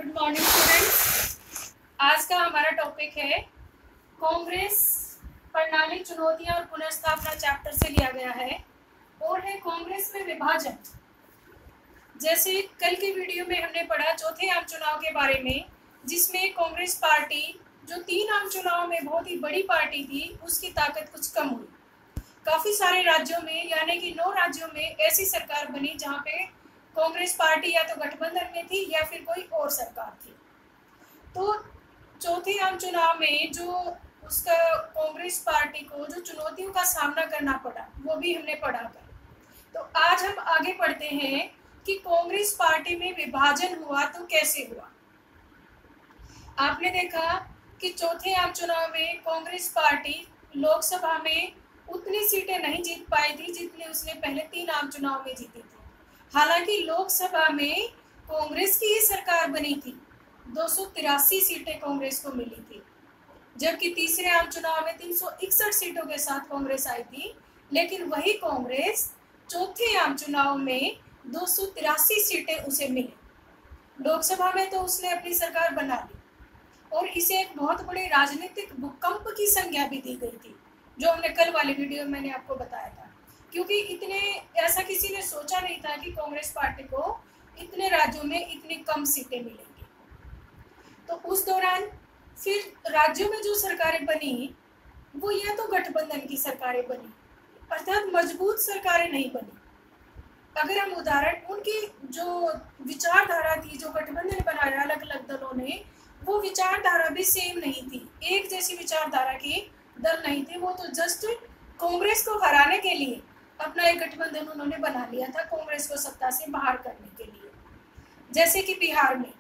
Good morning students. आज का हमारा टॉपिक है कांग्रेस प्रणाली चुनौतियां और पुनर्स्थापना चैप्टर से लिया गया है और है कांग्रेस में विभाजन। जैसे कल के वीडियो में हमने पढ़ा चौथे आम चुनाव के बारे में, जिसमें कांग्रेस पार्टी जो 3 आम चुनाव में बहुत ही बड़ी पार्टी थी उसकी ताकत कुछ कम हुई। काफ़ी सारे राज्यों में यानी कि 9 राज्यों में ऐसी सरकार बनी जहाँ पे कांग्रेस पार्टी या तो गठबंधन में थी या फिर कोई और सरकार थी। तो चौथे आम चुनाव में जो उसका कांग्रेस पार्टी को जो चुनौतियों का सामना करना पड़ा वो भी हमने पढ़ा कर। तो आज हम आगे पढ़ते हैं कि कांग्रेस पार्टी में विभाजन हुआ तो कैसे हुआ। आपने देखा कि चौथे आम चुनाव में कांग्रेस पार्टी लोकसभा में उतनी सीटें नहीं जीत पाई थी जितनी उसने पहले 3 आम चुनाव में जीती थी। हालांकि लोकसभा में कांग्रेस की ही सरकार बनी थी, 283 सीटें कांग्रेस को मिली थी, जबकि तीसरे आम चुनाव में 361 सीटों के साथ कांग्रेस आई थी। लेकिन वही कांग्रेस चौथे आम चुनाव में 283 सीटें उसे मिली। लोकसभा में तो उसने अपनी सरकार बना ली और इसे एक बहुत बड़े राजनीतिक भूकंप की संज्ञा भी दी गई थी, जो हमने कल वाले वीडियो में मैंने आपको बताया था। क्योंकि इतने ऐसा किसी ने सोचा नहीं था कि कांग्रेस पार्टी को इतने राज्यों में इतनी कम सीटें मिलेंगी। तो उस दौरान फिर राज्यों में जो सरकारें बनी वो या तो गठबंधन की सरकारें बनी, अर्थात मजबूत सरकारें नहीं बनी। अगर हम उदाहरण उनकी जो विचारधारा थी, जो गठबंधन बनाया अलग अलग दलों ने, वो विचारधारा भी सेम नहीं थी, एक जैसी विचारधारा के दल नहीं थे। वो तो जस्ट कांग्रेस को हराने के लिए अपना एक गठबंधन उन्होंने बना लिया था, कांग्रेस को सत्ता से बाहर करने के लिए। जैसे कि बिहार में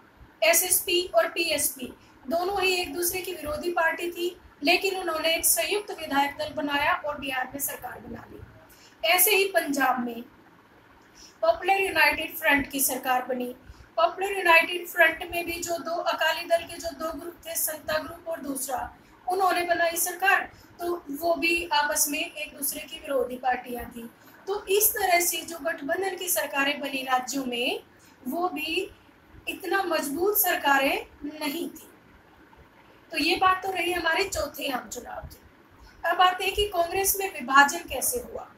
एसएसपी और पीएसपी दोनों ही एक दूसरे की विरोधी पार्टी थी, लेकिन उन्होंने एक संयुक्त विधायक दल बनाया और बिहार में सरकार बना ली। ऐसे ही पंजाब में पॉपुलर यूनाइटेड फ्रंट की सरकार बनी। पॉपुलर यूनाइटेड फ्रंट में भी जो 2 अकाली दल के जो 2 ग्रुप थे, संता ग्रुप और दूसरा, उन्होंने बनाई सरकार, तो वो भी आपस में एक दूसरे की विरोधी पार्टियां थी। तो इस तरह से जो गठबंधन की सरकारें बनी राज्यों में, वो भी इतना मजबूत सरकारें नहीं थी। तो ये बात तो रही हमारे चौथे आम चुनाव की। अब आते हैं कि कांग्रेस में विभाजन कैसे हुआ।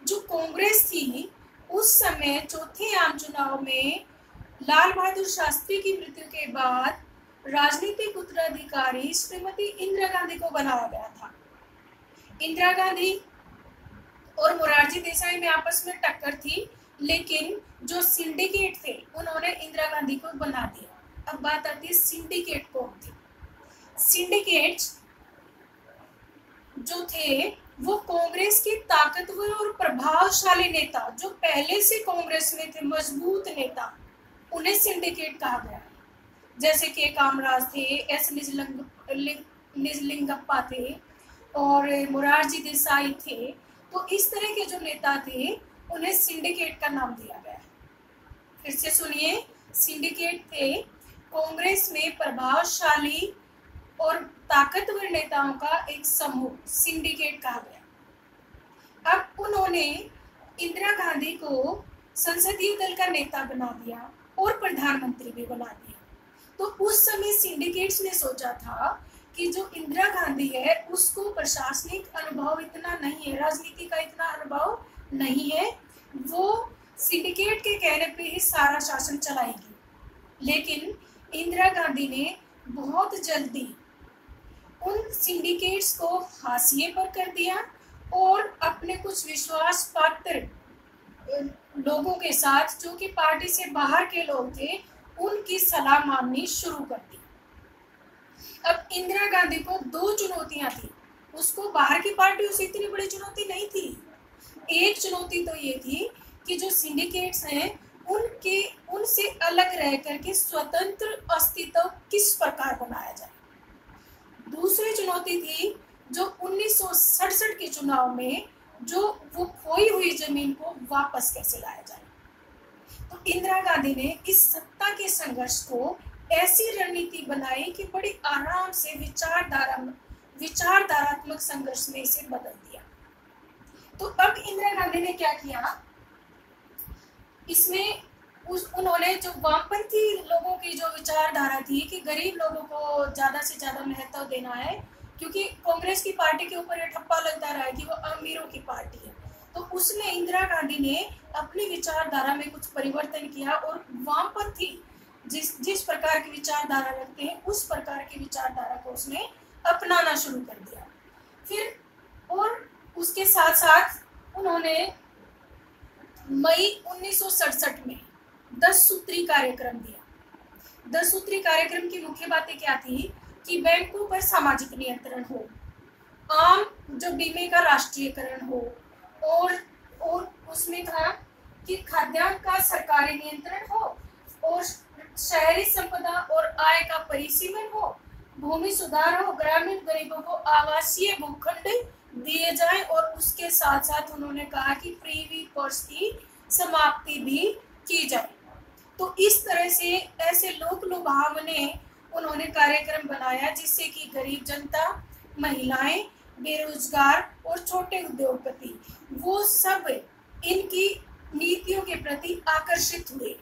जो कांग्रेस थी उस समय चौथे आम चुनाव में लाल बहादुर शास्त्री की मृत्यु के बाद राजनीतिक उत्तराधिकारी श्रीमती इंदिरा गांधी को बनाया गया था। इंदिरा गांधी और मोरारजी देसाई में आपस में टक्कर थी, लेकिन जो सिंडिकेट थे उन्होंने इंदिरा गांधी को बना दिया। अब बात आती है सिंडिकेट कौन थे। सिंडिकेट जो थे वो कांग्रेस के ताकतवर और प्रभावशाली नेता, जो पहले से कांग्रेस में थे, मजबूत नेता, उन्हें सिंडिकेट कहा गया है। जैसे के कामराज थे, एस निजलिंगप्पा थे और मोरारजी देसाई थे। तो इस तरह के जो नेता थे उन्हें सिंडिकेट का नाम दिया गया है। फिर से सुनिए, सिंडिकेट थे कांग्रेस में प्रभावशाली और ताकतवर नेताओं का एक समूह, सिंडिकेट कहा गया। अब उन्होंने इंदिरा गांधी को संसदीय दल का नेता बना दिया और प्रधानमंत्री भी बना दिया। तो उस समय सिंडिकेट्स ने सोचा था कि जो इंदिरा गांधी है उसको प्रशासनिक अनुभव इतना नहीं है, राजनीति का इतना अनुभव नहीं है, वो सिंडिकेट के कहने पे ही सारा शासन चलाएगी। लेकिन इंदिरा गांधी ने बहुत जल्दी उन सिंडिकेट्स को हाशिए पर कर दिया और अपने कुछ विश्वास पात्र लोगों के साथ, जो कि पार्टी से बाहर के लोग थे, उनकी सलाह माननी शुरू कर दी। अब इंदिरा गांधी को 2 चुनौतियां थी। उसको बाहर की पार्टियों से इतनी बड़ी चुनौती नहीं थी। एक चुनौती तो ये थी कि जो सिंडिकेट्स हैं उनसे अलग रह करके स्वतंत्र अस्तित्व किस प्रकार बनाया जाए। दूसरी चुनौती थी जो 1967 के चुनाव में जो वो खोई हुई जमीन को वापस कैसे लाया जाए। तो इंदिरा गांधी ने इस सत्ता के संघर्ष को ऐसी रणनीति बनाई कि बड़ी आराम से विचारधारात्मक संघर्ष में इसे बदल दिया। तो अब इंदिरा गांधी ने क्या किया, इसमें उन्होंने जो वामपंथी लोगों की जो विचारधारा थी कि गरीब लोगों को ज़्यादा से ज़्यादा महत्व देना है, क्योंकि कांग्रेस की पार्टी के ऊपर ये ठप्पा लगता रहा है कि वो अमीरों की पार्टी है, तो उसमें इंदिरा गांधी ने अपनी विचारधारा में कुछ परिवर्तन किया और वामपंथी जिस प्रकार की विचारधारा रखते हैं उस प्रकार की विचारधारा को उसने अपनाना शुरू कर दिया। फिर और उसके साथ साथ उन्होंने मई 1967 में 10 सूत्री कार्यक्रम दिया। 10 सूत्री कार्यक्रम की मुख्य बातें क्या थी कि बैंकों पर सामाजिक नियंत्रण हो, आम जो बीमे का राष्ट्रीयकरण हो, और उसमें था कि खाद्यान्न का सरकारी नियंत्रण हो, और शहरी संपदा और आय का परिसीमन हो, भूमि सुधार हो, ग्रामीण गरीबों को आवासीय भूखंड दिए जाएं, और उसके साथ साथ उन्होंने कहा कि प्रीवी पर्स की समाप्ति भी की जाए। तो इस तरह से ऐसे लोक लुभावने उन्होंने कार्यक्रम बनाया जिससे कि गरीब जनता, महिलाएं, बेरोजगार और छोटे उद्योगपति वो सब इनकी नीतियों के प्रति आकर्षित हुए।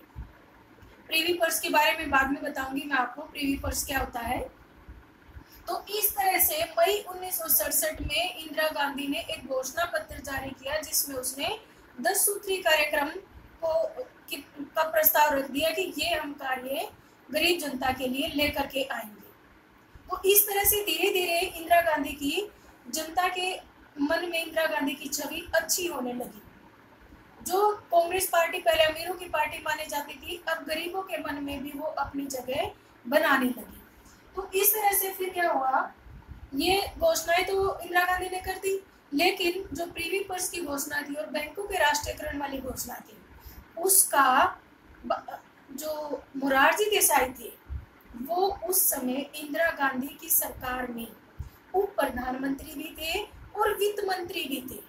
प्रीवी पर्स के बारे में बाद में बताऊंगी मैं आपको प्रीवी पर्स क्या होता है। तो इस तरह से मई 1967 में इंदिरा गांधी ने एक घोषणा पत्र जारी किया जिसमें उसने 10 सूत्री कार्यक्रम का प्रस्ताव रख दिया कि ये हम कार्य गरीब जनता के लिए लेकर के आएंगे। तो इस तरह से धीरे धीरे इंदिरा गांधी की जनता के मन में इंदिरा गांधी की छवि अच्छी होने लगी। जो कांग्रेस पार्टी पहले अमीरों की पार्टी मानी जाती थी, अब गरीबों के मन में भी वो अपनी जगह बनाने लगी। तो इस तरह से फिर क्या हुआ, ये घोषणाएं तो इंदिरा गांधी ने कर दी, लेकिन जो प्रीवी पर्स की घोषणा थी और बैंकों के राष्ट्रीयकरण वाली घोषणा थी, उसका जो मोरारजी देसाई थे वो उस समय इंदिरा गांधी की सरकार में उप प्रधानमंत्री भी थे और वित्त मंत्री भी थे।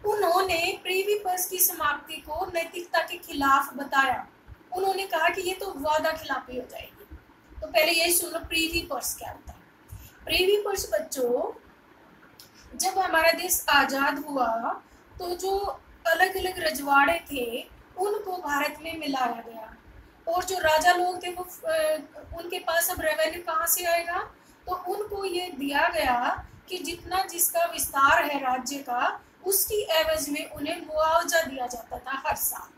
उन्होंने प्रीवी पर्स की समाप्ति को नैतिकता के खिलाफ बताया। उन्होंने कहा कि ये तो वादा खिलाफी हो जाएगी। तो पहले यही सुन लो प्रीवी पर्स क्या होता है। प्रीवी पर्स बच्चों, जब हमारा देश आजाद हुआ तो जो अलग अलग रजवाड़े थे उनको भारत में मिलाया गया, और जो राजा लोग थे वो उनके पास अब रेवेन्यू कहाँ से आएगा, तो उनको ये दिया गया कि जितना जिसका विस्तार है राज्य का उसकी एवज में उन्हें मुआवजा दिया जाता था हर साल।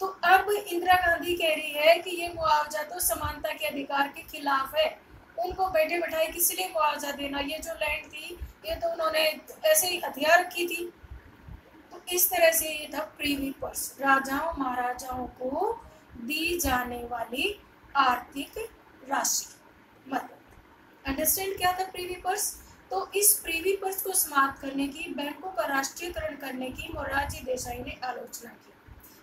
तो अब इंदिरा गांधी कह रही है कि ये मुआवजा तो समानता के अधिकार के खिलाफ है, उनको बैठे बैठाए किस लिए मुआवजा देना, ये जो लैंड थी ये तो उन्होंने ऐसे ही हथियार रखी थी। तो इस तरह से ये था प्रीवी पर्स, राजाओं महाराजाओं को दी जाने वाली आर्थिक राशि मदद। अंडरस्टैंड क्या था प्रीवी पर्स। तो इस प्रीवी पर्स को समाप्त करने की, बैंकों का राष्ट्रीयकरण करने की मोरारजी देसाई ने आलोचना की,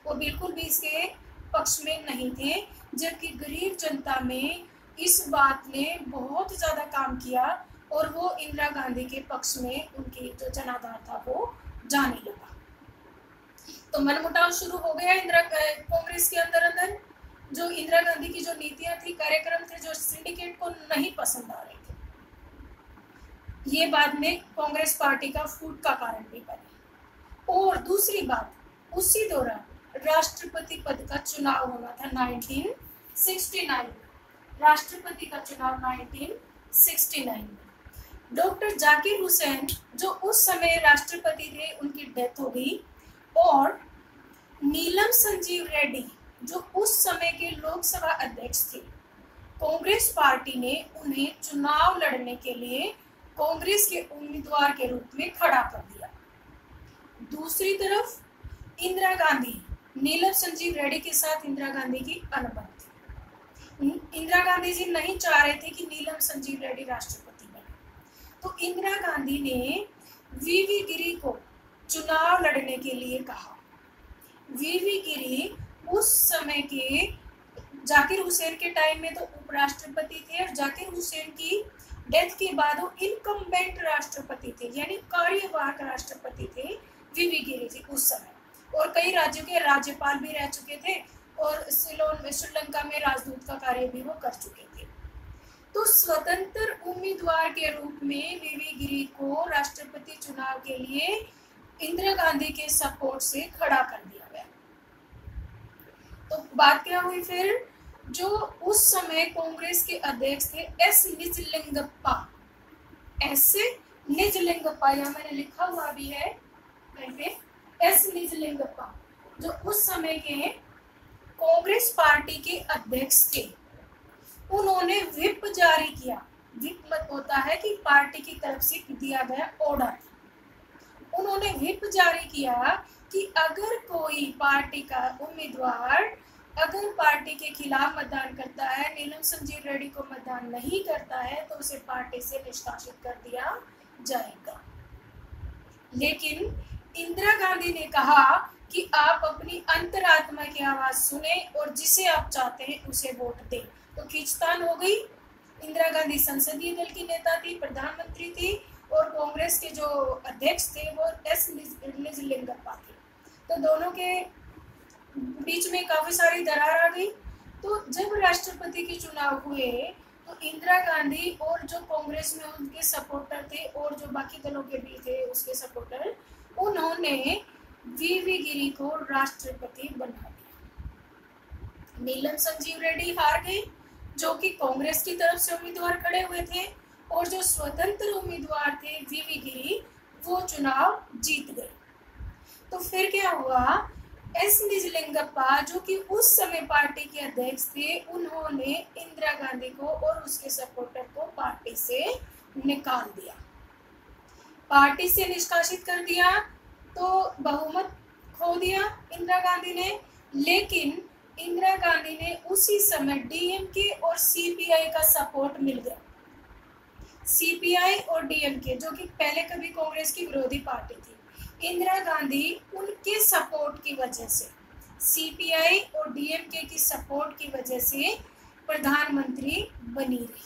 वो बिल्कुल भी इसके पक्ष में नहीं थे, जबकि गरीब जनता में इस बात ने बहुत ज़्यादा काम किया और वो इंदिरा गांधी के पक्ष में उनकी जो जनाधार था वो जाने लगा। तो मनमुटाव शुरू हो गया इंदिरा कांग्रेस के अंदर। जो इंदिरा गांधी की जो नीतियां थी, कार्यक्रम थे, जो सिंडिकेट को नहीं पसंद आ रहे थे, ये बाद में कांग्रेस पार्टी का फूट का कारण भी बने। और दूसरी बात, उसी दौरान राष्ट्रपति पद का चुनाव होना था 1969, राष्ट्रपति का चुनाव 1969 में। डॉक्टर जाकिर हुसैन जो उस समय राष्ट्रपति थे उनकी डेथ हो गई, और नीलम संजीव रेड्डी जो उस समय के लोकसभा अध्यक्ष थे, कांग्रेस पार्टी ने उन्हें चुनाव लड़ने के लिए कांग्रेस के उम्मीदवार के रूप में खड़ा कर दिया। दूसरी तरफ इंदिरा गांधी, नीलम संजीव रेड्डी के साथ इंदिरा गांधी की अनबन थी। इंदिरा गांधी जी नहीं चाह रहे थे कि नीलम संजीव रेड्डी राष्ट्रपति बने, तो इंदिरा गांधी ने वीवी गिरी को चुनाव लड़ने के लिए कहा। वीवी गिरी उस समय के जाकिर हुसैन के टाइम में तो उपराष्ट्रपति थे, और जाकिर हुसैन की डेथ के बाद वो इनकम्बेंट राष्ट्रपति थे, यानी कार्यवाहक राष्ट्रपति थे वीवी गिरी जी उस समय, और कई राज्यों के राज्यपाल भी रह चुके थे, और सिलोन में श्रीलंका में राजदूत का कार्य भी वो कर चुके थे। तो स्वतंत्र उम्मीदवार के रूप में वीवी गिरी को राष्ट्रपति चुनाव के लिए इंदिरा गांधी के सपोर्ट से खड़ा कर दिया गया। तो बात क्या हुई फिर, जो उस समय कांग्रेस के अध्यक्ष थे एस निजलिंगप्पा, यहाँ मैंने लिखा हुआ भी है कहीं पे, एस निजलिंगप्पा, जो उस समय के कांग्रेस पार्टी के अध्यक्ष थे, उन्होंने व्हिप जारी किया। व्हिप मत होता है कि पार्टी की तरफ से दिया गया ऑर्डर। उन्होंने व्हिप जारी किया कि अगर कोई पार्टी का उम्मीदवार अगर पार्टी के खिलाफ मतदान करता है, नीलम संजीव रेड्डी को मतदान नहीं करता है, तो उसे पार्टी से निष्कासित कर दिया जाएगा। लेकिन इंदिरा गांधी ने कहा कि आप अपनी अंतरात्मा की आवाज सुने और जिसे आप चाहते हैं उसे वोट दें। तो खींचतान हो गई। इंदिरा गांधी संसदीय दल की नेता थी, प्रधानमंत्री थी, और कांग्रेस के जो अध्यक्ष थे वो एस निजलिंगप्पा थे। तो दोनों के बीच में काफी सारी दरार आ गई। तो जब राष्ट्रपति के चुनाव हुए तो इंदिरा गांधी और जो कांग्रेस में उनके सपोर्टर थे और जो बाकी दलों के भी थे उसके सपोर्टर, उन्होंने वीवी गिरी को राष्ट्रपति बना दिया। नीलम संजीव रेड्डी हार गई, जो कि कांग्रेस की तरफ से उम्मीदवार खड़े हुए थे, और जो स्वतंत्र उम्मीदवार थे वीवी गिरी, वो चुनाव जीत गए। तो फिर क्या हुआ, एस निजलिंगप्पा जो कि उस समय पार्टी के अध्यक्ष थे, उन्होंने इंदिरा गांधी को और उसके सपोर्टर को पार्टी से निकाल दिया, पार्टी से निष्कासित कर दिया। तो बहुमत खो दिया इंदिरा गांधी ने। लेकिन इंदिरा गांधी ने उसी समय डीएमके और सीपीआई का सपोर्ट मिल गया। सीपीआई और डीएमके जो कि पहले कभी कांग्रेस की विरोधी पार्टी थी, इंदिरा गांधी उनके सपोर्ट की वजह से, सीपीआई और डीएमके की सपोर्ट की वजह से प्रधानमंत्री बनी रही।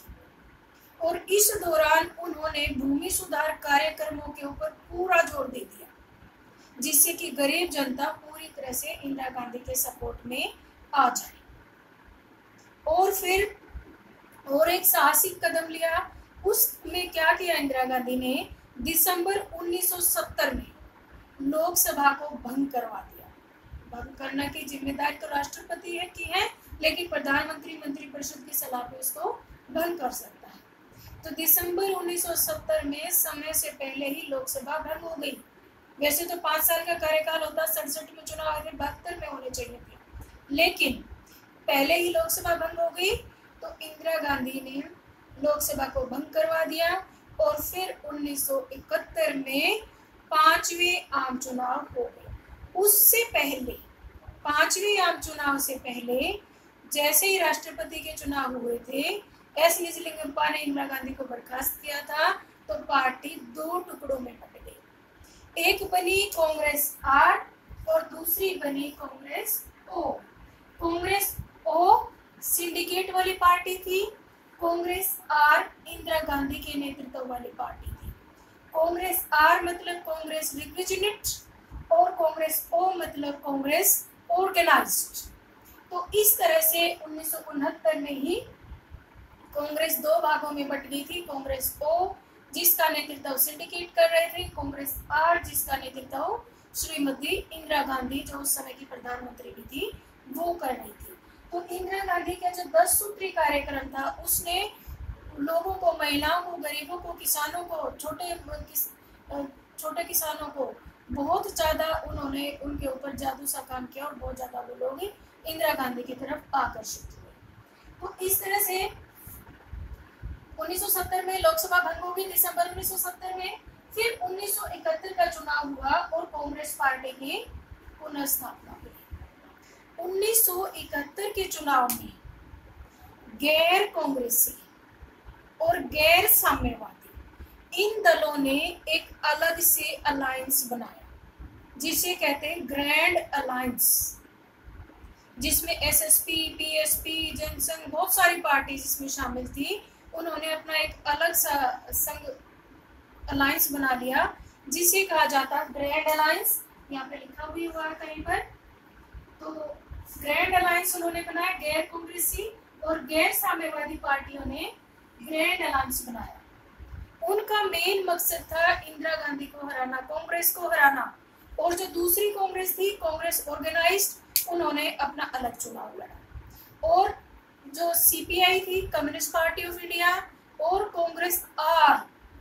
और इस दौरान उन्होंने भूमि सुधार कार्यक्रमों के ऊपर पूरा जोर दे दिया, जिससे कि गरीब जनता पूरी तरह से इंदिरा गांधी के सपोर्ट में आ जाए। और फिर और एक साहसिक कदम लिया। उसमें क्या किया इंदिरा गांधी ने, दिसंबर 1970 में लोकसभा को भंग करवा दिया। भंग करने की जिम्मेदारी तो राष्ट्रपति की है, लेकिन प्रधानमंत्री मंत्रिपरिषद की सलाह पे उसको भंग कर सकता है। तो दिसंबर 1970 में समय से पहले ही लोकसभा भंग हो गई। वैसे तो 5 साल का कार्यकाल होता, 67 में चुनाव आए थे, 72 में होने चाहिए थे, लेकिन पहले ही लोकसभा भंग हो गई। तो इंदिरा गांधी ने लोकसभा को भंग करवा दिया। और फिर 1971 में 5वें आम चुनाव हो गए। उससे पहले 5वें आम चुनाव से पहले जैसे ही राष्ट्रपति के चुनाव हुए थे, एस निजलिंगप्पा ने इंदिरा गांधी को बर्खास्त किया था। तो पार्टी 2 टुकड़ों में बट गई, एक बनी कांग्रेस आर और दूसरी बनी कांग्रेस ओ। कांग्रेस ओ सिंडिकेट वाली पार्टी थी, कांग्रेस आर इंदिरा गांधी के नेतृत्व वाली पार्टी थी। कांग्रेस आर मतलब कांग्रेस रिप्रेजेंटेट और कांग्रेस ओ मतलब कांग्रेस ऑर्गेनाइज्ड। तो इस तरह से 1969 में ही कांग्रेस 2 भागों में बट गई थी। कांग्रेस ओ जिसका नेतृत्व सिंडिकेट कर रहे थे, कांग्रेस आर जिसका नेतृत्व श्रीमती इंदिरा गांधी जो उस समय की प्रधानमंत्री भी थी वो कर रही थी। तो इंदिरा गांधी का जो 10 सूत्री कार्यक्रम था उसने लोगों को, महिलाओं को, गरीबों को, किसानों को, छोटे किसानों को बहुत ज्यादा उन्होंने उनके ऊपर जादू सा काम किया और बहुत ज्यादा वो लोग इंदिरा गांधी की तरफ आकर्षित हुए। तो इस तरह से 1970 में लोकसभा भंग हो गई दिसंबर 1970 में। फिर 1971 का चुनाव हुआ और कांग्रेस पार्टी की पुनर्स्थापना हुई। 1971 के चुनाव में गैर कांग्रेसी और गैर साम्यवादी इन दलों ने एक अलग से अलायंस बनाया जिसे कहते हैं ग्रैंड अलायंस, जिसमें एसएसपी, बीएसपी, जनसंघ, बहुत सारी पार्टी जिसमें शामिल थी। उन्होंने अपना एक अलग सा संघ अलायंस बना लिया जिसे कहा जाता ग्रैंड अलायंस। यहाँ पे लिखा भी हुआ है कहीं पर। तो ग्रैंड अलायंस उन्होंने बनाया, गैर कांग्रेसी और गैर साम्यवादी पार्टियों ने ग्रैंड अलायंस बनाया। उनका मेन मकसद था इंदिरा गांधी को हराना, कांग्रेस को हराना। और जो दूसरी कांग्रेस थी, कांग्रेस ऑर्गेनाइज्ड, उन्होंने अपना अलग चुनाव लड़ा। और जो सीपीआई थी, कम्युनिस्ट पार्टी ऑफ इंडिया, और कांग्रेस आर,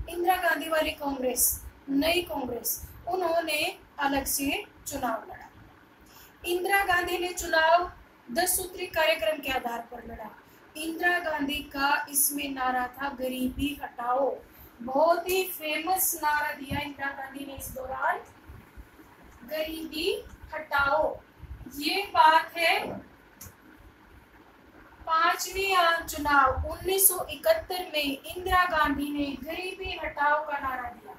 इंदिरा गांधी वाली कांग्रेस, नई कांग्रेस, उन्होंने अलग से चुनाव लड़ा। इंदिरा गांधी ने चुनाव 10 सूत्री कार्यक्रम के आधार पर लड़ा। इंदिरा गांधी का इसमें नारा था गरीबी हटाओ। बहुत ही फेमस नारा दिया इंदिरा गांधी ने इस दौरान, गरीबी हटाओ। ये बात है 5वें आम चुनाव 1971 में इंदिरा गांधी ने गरीबी हटाओ का नारा दिया।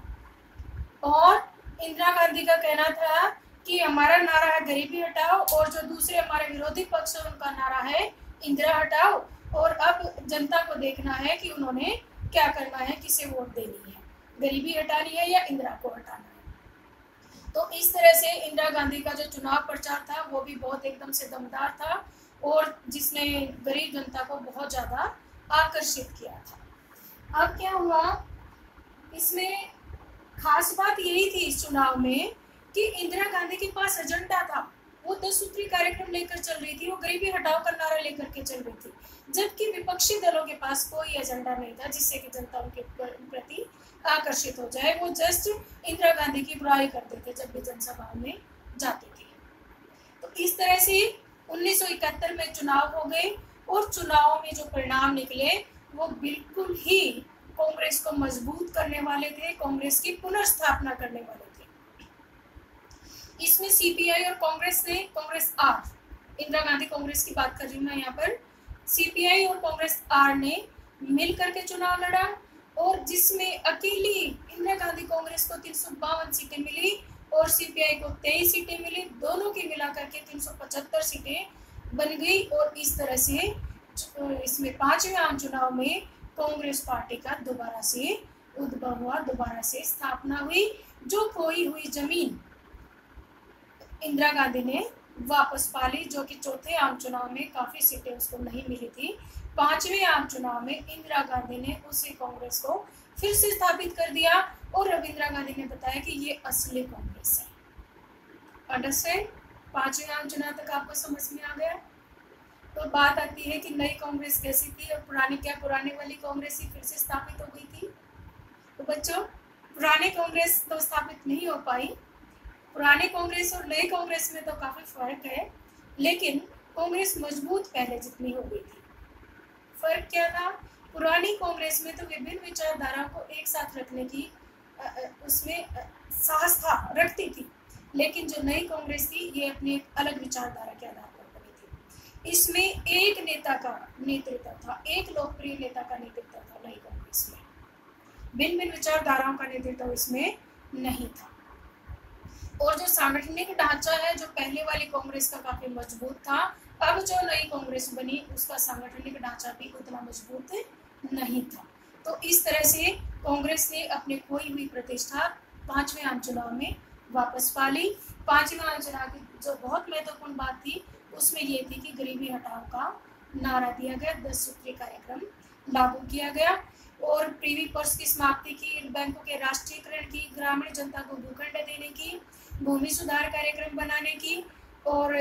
और इंदिरा गांधी का कहना था कि हमारा नारा है गरीबी हटाओ, और जो दूसरे हमारे विरोधी पक्ष है उनका नारा है इंदिरा हटाओ। और अब जनता को देखना है कि उन्होंने क्या करना है, किसे वोट देनी है, गरीबी हटानी है या इंदिरा को हटाना है। तो इस तरह से इंदिरा गांधी का जो चुनाव प्रचार था वो भी बहुत एकदम से दमदार था, और जिसने गरीब जनता को बहुत ज्यादा आकर्षित किया था। अब क्या हुआ, इसमें खास बात यही थी इस चुनाव में कि इंदिरा गांधी के पास एजेंडा था। वो 10 सूत्री कार्यक्रम लेकर चल रही थी, वो गरीबी हटाओ का नारा लेकर के चल रही थी, जबकि विपक्षी दलों के पास कोई एजेंडा नहीं था जिससे कि जनता उनके प्रति आकर्षित हो जाए। वो जस्ट इंदिरा गांधी की बुराई करते थे जब भी जनसभाओं में जाते थे। तो इस तरह से 1971 में चुनाव हो गए, और चुनाव में जो परिणाम निकले वो बिल्कुल ही कांग्रेस को मजबूत करने वाले थे, कांग्रेस की पुनर्स्थापना करने वाले थे। इसमें सीपीआई और कांग्रेस ने, कांग्रेस आर, इंदिरा गांधी कांग्रेस की बात कर रही हूँ मैं यहाँ पर, सीपीआई और कांग्रेस आर ने मिलकर के चुनाव लड़ा, और जिसमें अकेली इंदिरा गांधी कांग्रेस को 352 सीटें मिली और सीपीआई को 23 सीटें मिली। दोनों की मिलाकर के 375 सीटें बन गई। और इस तरह से इसमें 5वें आम चुनाव में कांग्रेस पार्टी का दोबारा से उद्भव हुआ, दोबारा से स्थापना हुई। जो खोई हुई जमीन इंदिरा गांधी ने वापस पा ली, जो कि चौथे आम चुनाव में काफी सीटें उसको नहीं मिली थी। 5वें आम चुनाव में इंदिरा गांधी ने उसी कांग्रेस को फिर से स्थापित कर दिया, और अब इंदिरा गांधी ने बताया कि ये असली कांग्रेस है। अंडरस्टैंड? 5वें आम चुनाव तक आपको समझ में आ गया? तो बात आती है कि नई कांग्रेस कैसी थी और पुरानी, क्या पुराने वाली कांग्रेस ही फिर से स्थापित हो गई थी? तो बच्चों, पुरानी कांग्रेस तो स्थापित नहीं हो पाई। पुरानी कांग्रेस और नई कांग्रेस में तो काफी फर्क है, लेकिन कांग्रेस मजबूत पहले जितनी हो गई थी। फर्क क्या था? पुरानी कांग्रेस में तो विभिन्न विचारधाराओं को एक साथ रखने की उसमें साहस था, रखती थी, लेकिन जो नई कांग्रेस थी ये अपनी एक अलग विचारधारा के आधार पर बनी थी। इसमें एक नेता का नेतृत्व था, एक लोकप्रिय नेता का नेतृत्व था नई कांग्रेस में, भिन्न भिन्न विचारधाराओं का नेतृत्व इसमें नहीं था। और जो सांगठनिक ढांचा है जो पहले वाली कांग्रेस का काफी मजबूत था, अब जो नई कांग्रेस बनी उसका सांगठनिक ढांचा भी उतना मजबूत नहीं था। तो इस तरह से कांग्रेस ने अपने खोई हुई प्रतिष्ठा 5वें आम चुनाव में वापस पा ली। 5वें आम चुनाव की जो बहुत महत्वपूर्ण बात थी उसमें ये थी कि गरीबी हटाओ का नारा दिया गया, 10 सूत्री कार्यक्रम लागू किया गया, और प्रीवी पर्स की समाप्ति की, बैंकों के राष्ट्रीयकरण की, ग्रामीण जनता को भूखंड देने की, भूमि सुधार कार्यक्रम बनाने की, और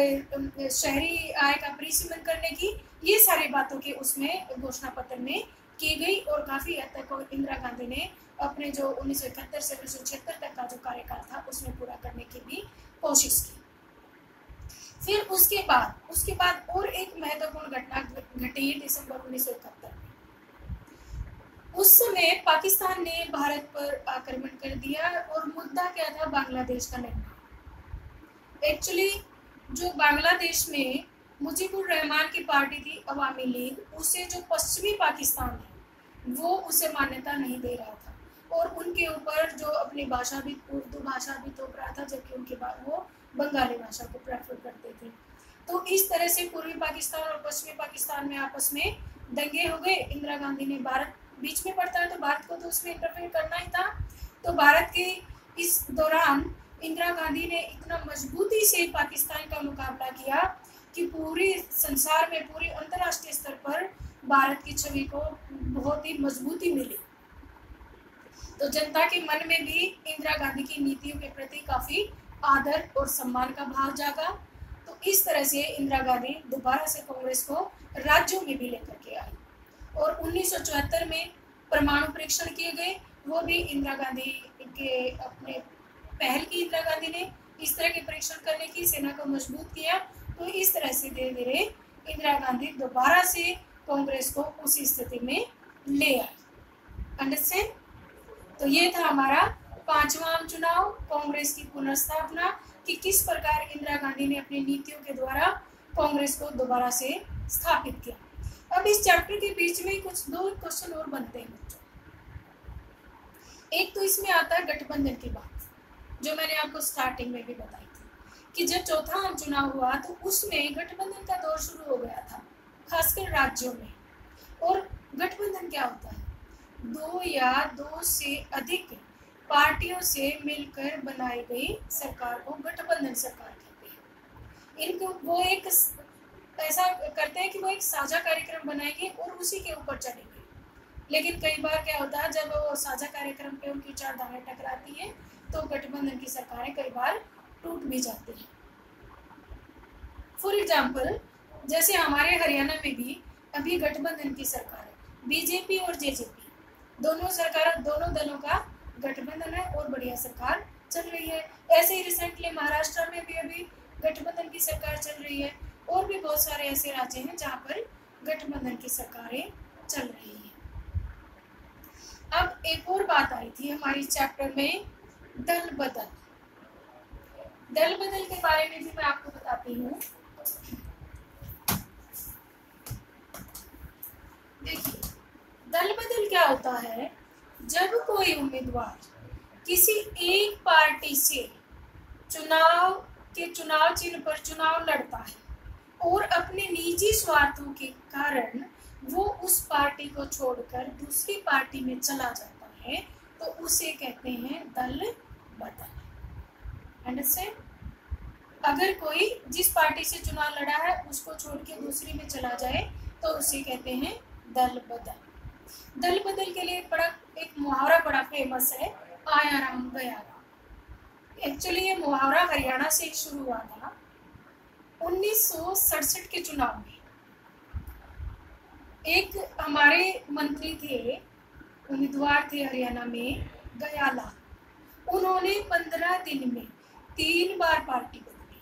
शहरी आय का परिसीमन करने की, ये सारी बातों के उसमें घोषणा पत्र में की गई। और काफी हद तक इंदिरा गांधी ने अपने जो 1971 से 1976 तक का जो कार्यकाल था उसमें पूरा करने की भी कोशिश की। फिर उसके बाद और एक महत्वपूर्ण घटना घटी दिसंबर 1971 में। उस समय पाकिस्तान ने भारत पर आक्रमण कर दिया, और मुद्दा क्या था? बांग्लादेश का निर्माण। एक्चुअली जो बांग्लादेश में मुजीबुर रहमान की पार्टी थी अवामी लीग, उसे जो पश्चिमी पाकिस्तान है वो उसे मान्यता नहीं दे रहा था, और उनके ऊपर जो अपनी भाषा भी, उर्दू भाषा भी थोप रहा था, जबकि उनके बाद वो बंगाली भाषा को प्रेफर करते थे। तो इस तरह से पूर्वी पाकिस्तान और पश्चिमी पाकिस्तान में आपस में दंगे हो गए। इंदिरा गांधी ने, भारत बीच में पड़ता है तो भारत को तो उसमें इंटरफेयर करना ही था, तो भारत के इस दौरान इंदिरा गांधी ने इतना मजबूती से पाकिस्तान का मुकाबला किया कि पूरे संसार में, पूरे अंतर्राष्ट्रीय स्तर पर भारत की छवि को बहुत ही मजबूती मिली। तो जनता के मन में भी इंदिरा गांधी की नीतियों के प्रति काफी आदर और सम्मान का भाव जागा। तो इस तरह से इंदिरा गांधी दोबारा से कांग्रेस को राज्यों में भी लेकर के आई। और 1974 में परमाणु परीक्षण किए गए, वो भी इंदिरा गांधी के अपने पहल की। इंदिरा गांधी ने इस तरह के परीक्षण करने की, सेना को मजबूत किया। तो इस तरह से धीरे धीरे इंदिरा गांधी दोबारा से कांग्रेस को उसी स्थिति में ले आई। अंडरस्टैंड? तो ये था हमारा 5वां आम चुनाव, कांग्रेस की पुनर्स्थापना, कि किस प्रकार इंदिरा गांधी ने अपनी नीतियों के द्वारा कांग्रेस को दोबारा से स्थापित किया। अब इस चैप्टर के बीच में कुछ 2 क्वेश्चन और बनते हैं बच्चों। एक तो इसमें आता है गठबंधन की बात, जो मैंने आपको स्टार्टिंग में भी बताई थी कि जब चौथा आम चुनाव हुआ तो उसमें गठबंधन का दौर शुरू हो गया था, खासकर राज्यों में। और गठबंधन क्या होता है? 2 या 2 से अधिक पार्टियों से मिलकर बनाई गई सरकार को गठबंधन सरकार कहते हैं। इनको वो एक ऐसा करते हैं कि वो एक साझा कार्यक्रम बनाएंगे और उसी के ऊपर चलेंगे। लेकिन कई बार क्या होता है, जब वो साझा कार्यक्रम पे उनकी विचारधाराएं टकराती हैं तो गठबंधन की सरकारें कई बार टूट भी जाती हैं। फॉर एग्जाम्पल, जैसे हमारे हरियाणा में भी अभी गठबंधन की सरकार है, बीजेपी और जेजेपी, दोनों दलों का गठबंधन है और बढ़िया सरकार चल रही है। ऐसे ही रिसेंटली महाराष्ट्र में भी अभी गठबंधन की सरकार चल रही है, और भी बहुत सारे ऐसे राज्य हैं जहाँ पर गठबंधन की सरकारें चल रही हैं। अब एक और बात आई थी हमारी चैप्टर में, दल बदल। दल बदल के बारे में भी मैं आपको बताती हूँ। देखिए, दल बदल क्या होता है? जब कोई उम्मीदवार किसी एक पार्टी से चुनाव चिन्ह पर चुनाव लड़ता है और अपने निजी स्वार्थों के कारण वो उस पार्टी को छोड़कर दूसरी पार्टी में चला जाता है, तो उसे कहते हैं दल बदल। अंडरस्टैंड? अगर कोई जिस पार्टी से चुनाव लड़ा है उसको छोड़ के दूसरी में चला जाए तो उसे कहते हैं दल बदल। दल बदल के लिए एक मुहावरा बड़ा फेमस है, आया राम गया राम। एक्चुअली ये मुहावरा हरियाणा से ही शुरू हुआ था। 1967 के चुनाव में एक हमारे मंत्री थे, उम्मीदवार थे हरियाणा में, गयालाल। उन्होंने 15 दिन में 3 बार पार्टी बदली।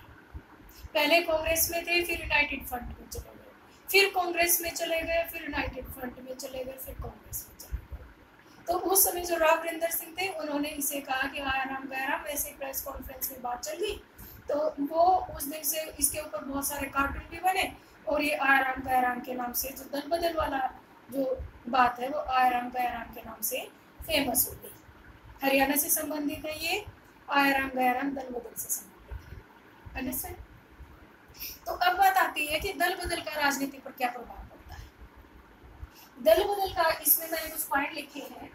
पहले कांग्रेस में थे, फिर यूनाइटेड फ्रंट में चले गए, फिर कांग्रेस में चले गए, फिर यूनाइटेड फ्रंट में चले गए, फिर कांग्रेस में चले गए। तो उस समय जो राव वरिंदर सिंह थे उन्होंने इसे कहा कि आया राम गया राम। वैसे प्रेस कॉन्फ्रेंस में बात चल गई तो वो उस दिन से इसके ऊपर बहुत सारे कार्टून भी बने और ये आया राम गया राम के नाम से, जो दल बदल वाला जो बात है वो आया राम गया राम के नाम से फेमस हो गई। हरियाणा से संबंधित है ये, आया राम गया राम दल बदल से संबंधित है। अंडरस्टैंड? तो अब बात आती है कि दल बदल का राजनीति पर क्या प्रभाव पड़ता है। दल बदल का, इसमें मैंने कुछ पॉइंट लिखे हैं।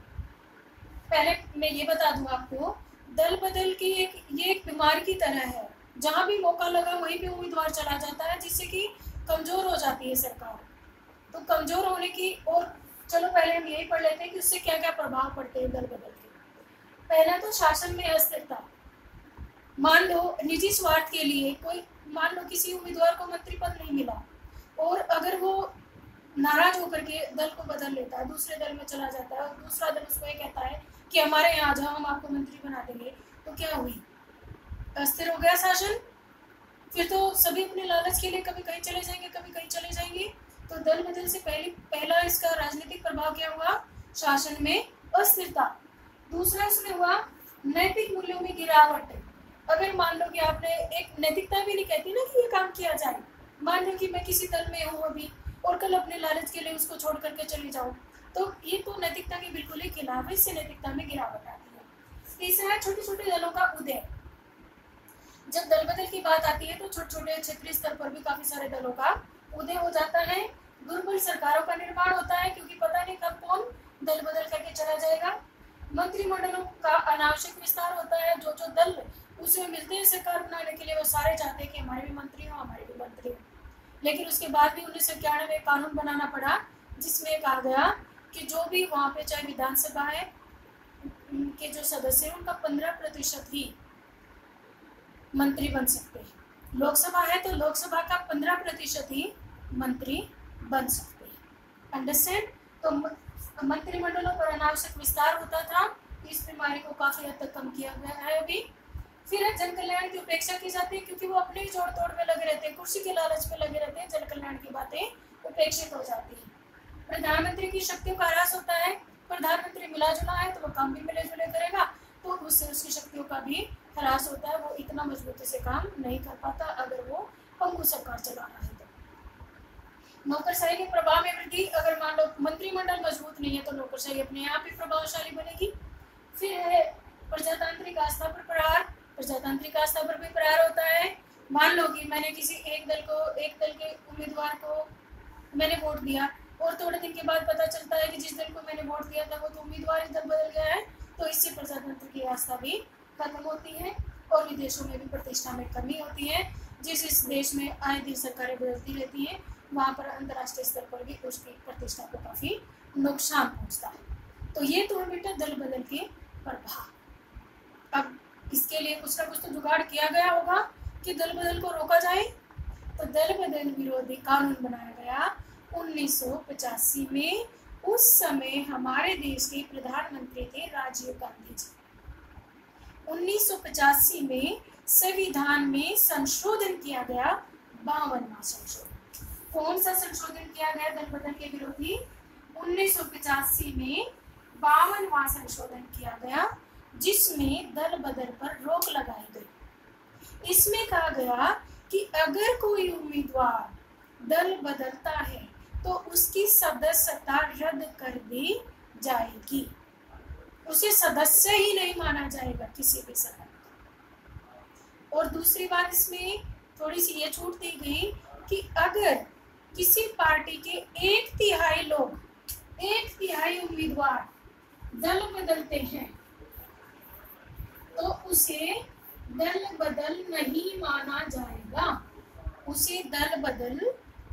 पहले मैं ये बता दूं आपको, दल बदल की ये एक बीमारी की तरह है, जहां भी मौका लगा वहीं पे उम्मीदवार चला जाता है, जिससे कि कमजोर हो जाती है सरकार। तो कमजोर होने की, और चलो पहले हम यही पढ़ लेते हैं कि उससे क्या क्या प्रभाव पड़ते हैं दल बदल के। पहला तो शासन में अस्थिरता। मान लो निजी स्वार्थ के लिए कोई, मान लो किसी उम्मीदवार को मंत्री पद नहीं मिला और अगर वो नाराज होकर के दल को बदल लेता है, दूसरे दल में चला जाता है और दूसरा दल उसको ये कहता है कि हमारे यहाँ आ जाओ, हम आपको मंत्री बना देंगे, तो क्या हुई? अस्थिर हो गया शासन। फिर तो सभी अपने लालच के लिए कभी कहीं चले जाएंगे, कभी कहीं चले जाएंगे। तो दल बदल से पहला इसका राजनीतिक प्रभाव क्या हुआ? शासन में अस्थिरता। दूसरा इसमें हुआ नैतिक मूल्यों में गिरावट। अगर मान लो कि आपने, एक नैतिकता भी नहीं कहती ना कि ये काम किया जाए, मान लो कि मैं किसी दल में हूँ अभी और कल अपने लालच के लिए उसको छोड़ करके चली जाऊँ, तो ये तो नैतिकता के बिल्कुल ही खिलाफ है, इससे नैतिकता में गिरावट आती है। तीसरा, छोटे छोटे दलों का उदय। जब दल बदल की बात आती है तो छोटे छोटे क्षेत्रीय स्तर पर भी काफी सारे दलों का उदय हो जाता है। दुर्बल सरकारों का निर्माण होता है, क्योंकि पता नहीं कब कौन दल बदल करके चला जाएगा। मंत्रिमंडलों का अनावश्यक विस्तार होता है। जो जो दल उसमें मिलते हैं सरकार बनाने के लिए, वो सारे चाहते हैं कि हमारे भी मंत्री हो, हमारे भी मंत्री हो। लेकिन उसके बाद भी 1991 में कानून बनाना पड़ा, जिसमें कहा गया कि जो भी वहाँ पे, चाहे विधानसभा है के जो सदस्य हैं, उनका 15% ही मंत्री बन सकते हैं। लोकसभा है तो लोकसभा का 15% ही मंत्री बन सकते हैं। अंडरस्टैंड? तो मंत्रिमंडलों पर अनावश्यक विस्तार होता था, इस बीमारी को काफी हद तक कम किया गया है अभी। फिर जन कल्याण की उपेक्षा की जाती है, क्योंकि वो अपने ही जोड़ तोड़ में लगे रहते हैं, कुर्सी के लालच में लगे रहते हैं, जन कल्याण की बातें उपेक्षित हो जाती है। प्रधानमंत्री की शक्तियों का ह्रास होता है, प्रधानमंत्री मिला जुला है तो वो काम भी मिले जुले करेगा, तो उससे उसकी शक्तियों का भी ह्रास होता है, वो इतना मजबूती से काम नहीं कर पाता अगर वो पंगु सरकार चला रहा है तो। नौकरशाही के प्रभाव में वृद्धि, अगर मान लो मंत्रिमंडल मजबूत नहीं है तो नौकरशाही अपने आप ही प्रभावशाली बनेगी। फिर है प्रजातांत्रिक आस्था पर प्रहार, प्रजातांत्रिक आस्था पर भी प्रहार होता है। मान लो कि मैंने किसी एक दल के उम्मीदवार को मैंने वोट दिया और थोड़े दिन के बाद पता चलता है कि जिस दल को मैंने वोट दिया था वो तो उम्मीदवार ही दल बदल गया है, तो इससे प्रजातंत्र की आस्था भी खत्म होती है और विदेशों में भी प्रतिष्ठा में कमी होती है। जिस देश में आए दिन सरकारें बदलती रहती हैं वहाँ पर अंतर्राष्ट्रीय स्तर पर भी उसकी प्रतिष्ठा को काफ़ी नुकसान पहुँचता है। तो ये तो है बेटा दल बदल के प्रभाव। अब इसके लिए कुछ ना कुछ तो जुगाड़ किया गया होगा कि दल बदल को रोका जाए, तो दल बदल विरोधी कानून बनाया गया 1985 में। उस समय हमारे देश के प्रधानमंत्री थे राजीव गांधी जी। 1985 में संविधान में संशोधन किया गया, 52वां संशोधन। कौन सा संशोधन किया गया दल बदल के विरोधी? 1985 में 52वां संशोधन किया गया, जिसमें दल बदल पर रोक लगाई गई। इसमें कहा गया कि अगर कोई उम्मीदवार दल बदलता है तो उसकी सदस्यता रद्द कर दी जाएगी, उसे सदस्य ही नहीं माना जाएगा किसी भी सदन। और दूसरी बात इसमें थोड़ी सी ये छूट दी गई कि अगर किसी पार्टी के 1/3 लोग, 1/3 उम्मीदवार दल बदलते हैं तो उसे दल बदल नहीं माना जाएगा, उसे दल बदल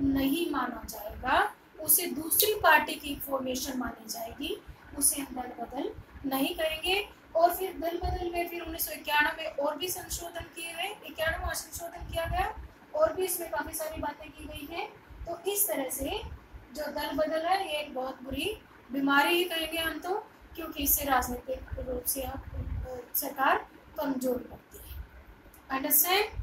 नहीं माना जाएगा, उसे दूसरी पार्टी की फॉर्मेशन मानी जाएगी, उसे हम दल बदल नहीं करेंगे। और फिर दल बदल में फिर 1991 में और भी संशोधन किए गए, 91वां संशोधन किया गया और भी इसमें काफी सारी बातें की गई हैं। तो इस तरह से जो दल बदल है ये एक बहुत बुरी बीमारी ही कहेंगे हम तो, क्योंकि इससे राजनीतिक रूप से सरकार कमजोर पड़ती है। अंडरस्टैंड?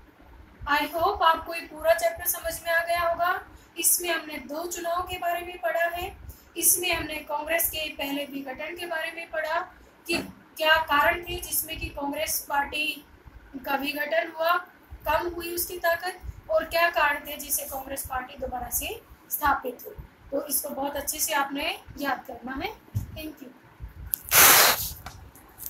आई होप आपको ये पूरा चैप्टर समझ में आ गया होगा। इसमें हमने 2 चुनाव के बारे में पढ़ा है, इसमें हमने कांग्रेस के पहले विघटन के बारे में पढ़ा कि क्या कारण थे जिसमें कि कांग्रेस पार्टी का विघटन हुआ, कम हुई उसकी ताकत, और क्या कारण थे जिससे कांग्रेस पार्टी दोबारा से स्थापित हुई। तो इसको बहुत अच्छे से आपने याद करना है।